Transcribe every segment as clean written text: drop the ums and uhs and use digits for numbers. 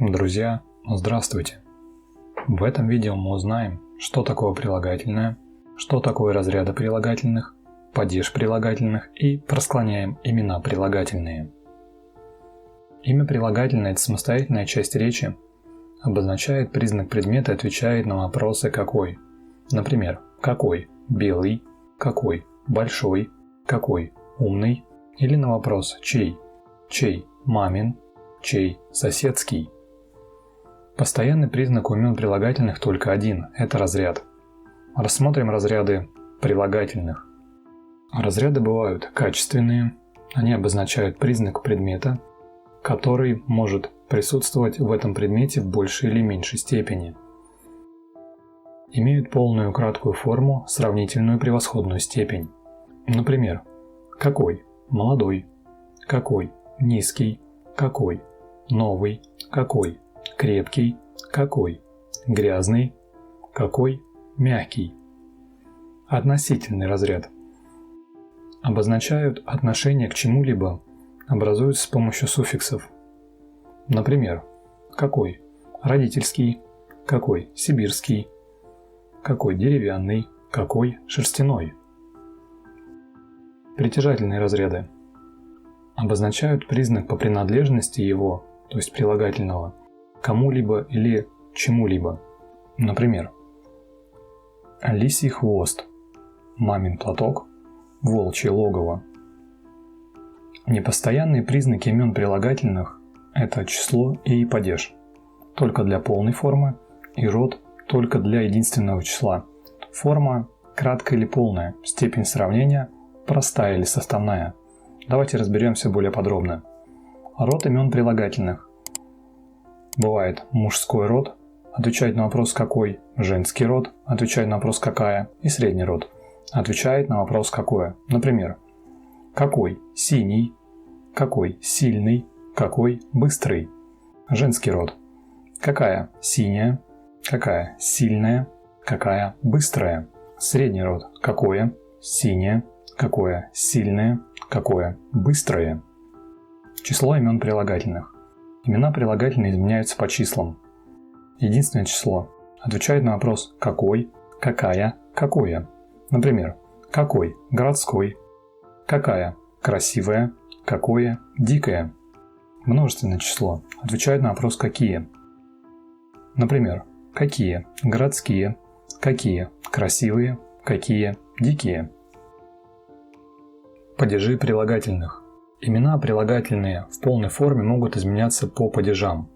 Друзья, здравствуйте! В этом видео мы узнаем, что такое прилагательное, что такое разряды прилагательных, падеж прилагательных и просклоняем имена прилагательные. Имя прилагательное – это самостоятельная часть речи, обозначает признак предмета и отвечает на вопросы «какой?». Например, «какой?» – белый, «какой?» – большой, «какой?» – умный, или на вопрос «чей?» – «чей?» – мамин, «чей?» – соседский. Постоянный признак у имен прилагательных только один – это разряд. Рассмотрим разряды прилагательных. Разряды бывают качественные, они обозначают признак предмета, который может присутствовать в этом предмете в большей или меньшей степени. Имеют полную и краткую форму, сравнительную и превосходную степень. Например, какой – молодой, какой – низкий, какой – новый, какой – крепкий, какой – грязный, какой – мягкий. Относительный разряд обозначают отношение к чему-либо, образуются с помощью суффиксов. Например, какой – родительский, какой – сибирский, какой – деревянный, какой – шерстяной. Притяжательные разряды обозначают признак по принадлежности его, то есть прилагательного, кому-либо или чему-либо. Например, лисий хвост, мамин платок, волчье логово. Непостоянные признаки имен прилагательных – это число и падеж, только для полной формы, и род только для единственного числа. Форма краткая или полная, степень сравнения простая или составная. Давайте разберемся более подробно. Род имен прилагательных. Бывает мужской род, отвечает на вопрос «какой», женский род, отвечает на вопрос «какая» и средний род, отвечает на вопрос «какое». Например, какой – синий, какой – сильный, какой – быстрый. Женский род. Какая – синяя, какая – сильная, какая – быстрая. Средний род. Какое – синее, какое – сильное, какое – быстрое. Число имен прилагательных. Имена прилагательные изменяются по числам. Единственное число отвечает на вопрос «какой», «какая», «какое». Например, какой – городской, какая – красивая, какое – дикое. Множественное число отвечает на вопрос «какие». Например, какие – городские, какие – красивые, какие – дикие. Падежи прилагательных. Имена прилагательные в полной форме могут изменяться по падежам.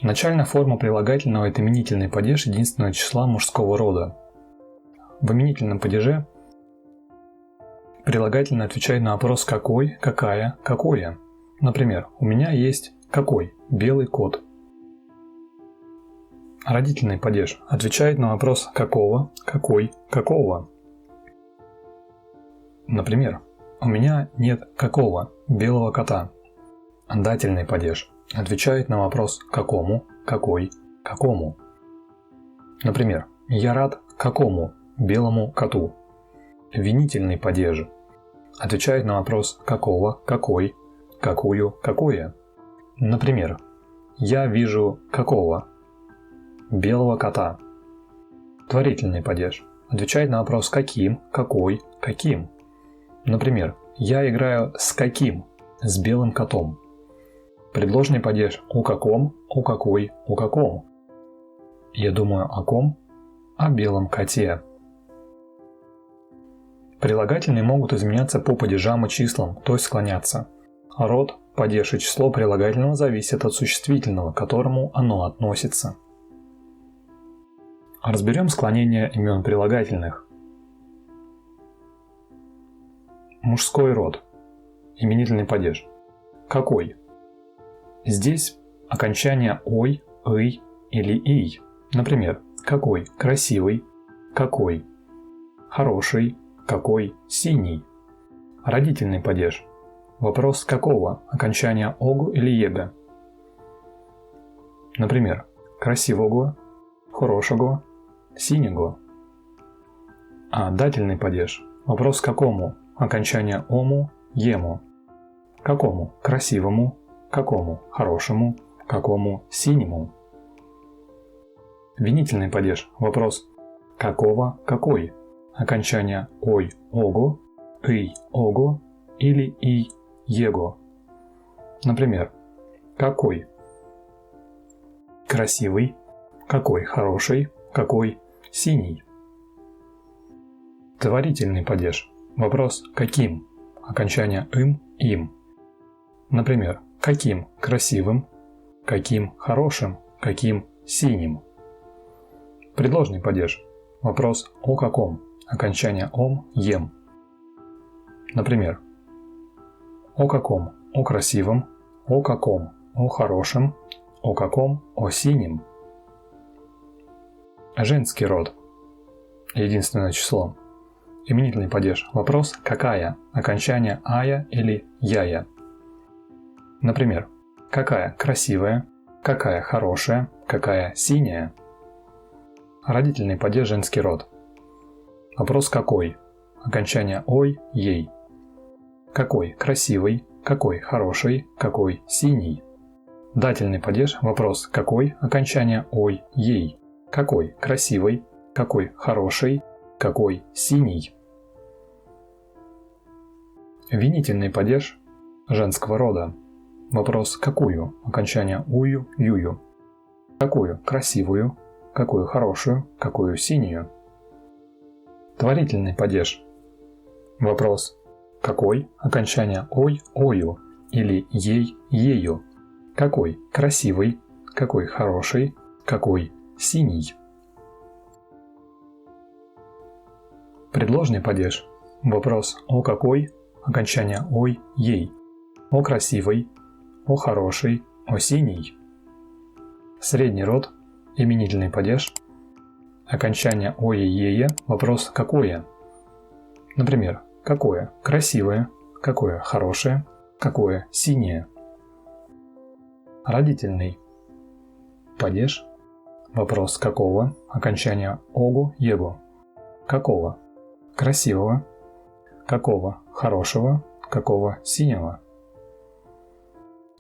Начальная форма прилагательного – это именительный падеж единственного числа мужского рода. В именительном падеже прилагательное отвечает на вопрос «какой», «какая», «какое». Например, у меня есть какой – белый кот. Родительный падеж отвечает на вопрос «какого», «какой», «какого». Например, у меня нет какого белого кота. Дательный падеж отвечает на вопрос «какому», «какой», «какому». Например, я рад какому белому коту. Винительный падеж отвечает на вопрос «какого», «какой», «какую», «какое». Например, я вижу какого белого кота. Творительный падеж отвечает на вопрос «каким», «какой», «каким». Например, я играю с каким, с белым котом. Предложный падеж «у каком», «у какой», «у каком». Я думаю о ком? О белом коте. Прилагательные могут изменяться по падежам и числам, то есть склоняться. Род, падеж и число прилагательного зависят от существительного, к которому оно относится. Разберем склонение имен прилагательных. Мужской род. Именительный падеж. Какой? Здесь окончание «ой», «ый» или «ий». Например, какой красивый, какой хороший, какой синий. Родительный падеж. Вопрос какого, окончание «огу» или «ега». Например, красивого, хорошего, синего. А дательный падеж. Вопрос какому, окончание «ому», «ему». Какому красивому, какому хорошему, какому синему. Винительный падеж. Вопрос какого, какой. Окончание ой, ого, ый, ого или и, его. Например, какой. Красивый, какой хороший, какой синий. Творительный падеж. Вопрос каким. Окончание им. Например, каким красивым, каким хорошим, каким синим. Предложный падеж. Вопрос о каком. Окончание ем. Например, о каком, о красивом, о каком, о хорошем, о каком, о синем. Женский род. Единственное число. Именительный падеж. Вопрос какая. Окончание ая или яя. Например, какая красивая, какая хорошая, какая синяя. Родительный падеж. Женский род. Вопрос какой. Окончание ой, ей. Какой красивый, какой хороший, какой синий. Дательный падеж. Вопрос какой. Окончание ой, ей. Какой красивый, какой хороший, какой синий. Винительный падеж женского рода. Вопрос какую. Окончание ую, юю. Какую красивую, какую хорошую, какую синюю. Творительный падеж. Вопрос какой. Окончание ой, ою или ей, ею. Какой красивый, какой хороший, какой синий. Предложный падеж. Вопрос о какой. Окончание ой, ей. О красивой, о хорошей, о синий. Средний род. Именительный падеж. Окончание ое, ее. Вопрос какое. Например, какое красивое, какое хорошее, какое синее. Родительный падеж. Вопрос какого. Окончание огу, его. Какого красивого, какого хорошего, какого синего.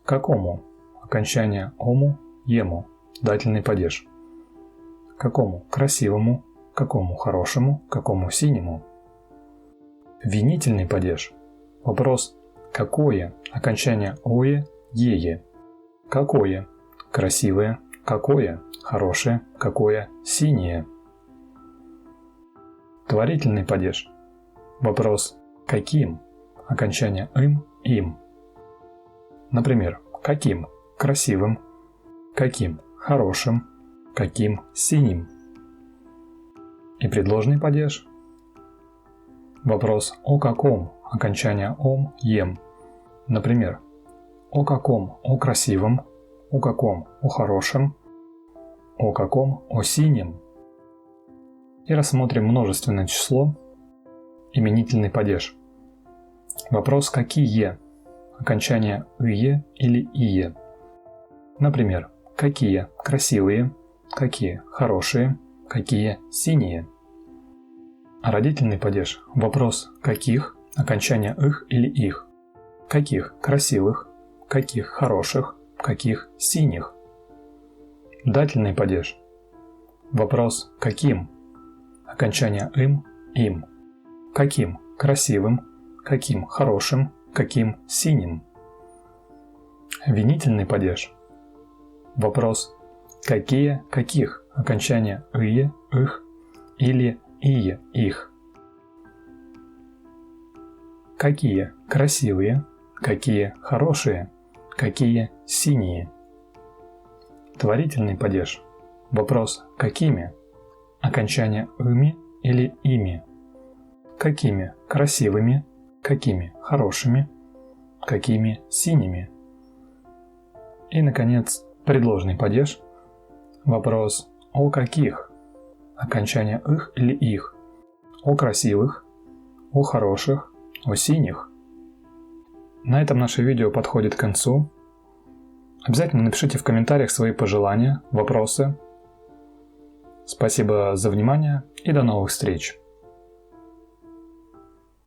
Какому. Окончание ому, ему. Дательный падеж. Какому красивому, какому хорошему, какому синему. Винительный падеж. Вопрос какое. Окончание ое, ее. Какое. Красивое, какое. Хорошее, какое. Синее. Творительный падеж. Вопрос каким. Окончание им. Например, каким красивым, каким хорошим, каким синим. И предложный падеж. Вопрос о каком. Окончание ем. Например, о каком, о красивом, о каком, о хорошем, о каком, о синем. И рассмотрим множественное число. Именительный падеж. Вопрос какие. Окончание ие или ие. Например, какие красивые, какие хорошие, какие синие. Родительный падеж. Вопрос каких. Окончание их или их. Каких красивых, каких хороших, каких синих. Дательный падеж. Вопрос каким. Окончание им. Каким красивым, каким хорошим, каким синим. Винительный падеж. Вопрос какие, каких. Окончание ие, их или ие, их. Какие красивые, какие хорошие, какие синие. Творительный падеж. Вопрос какими. Окончание ими или ими. Какими красивыми, какими хорошими, какими синими. И, наконец, предложный падеж. Вопрос о каких. Окончание их или их. О красивых, о хороших, о синих. На этом наше видео подходит к концу. Обязательно напишите в комментариях свои пожелания, вопросы. Спасибо за внимание и до новых встреч!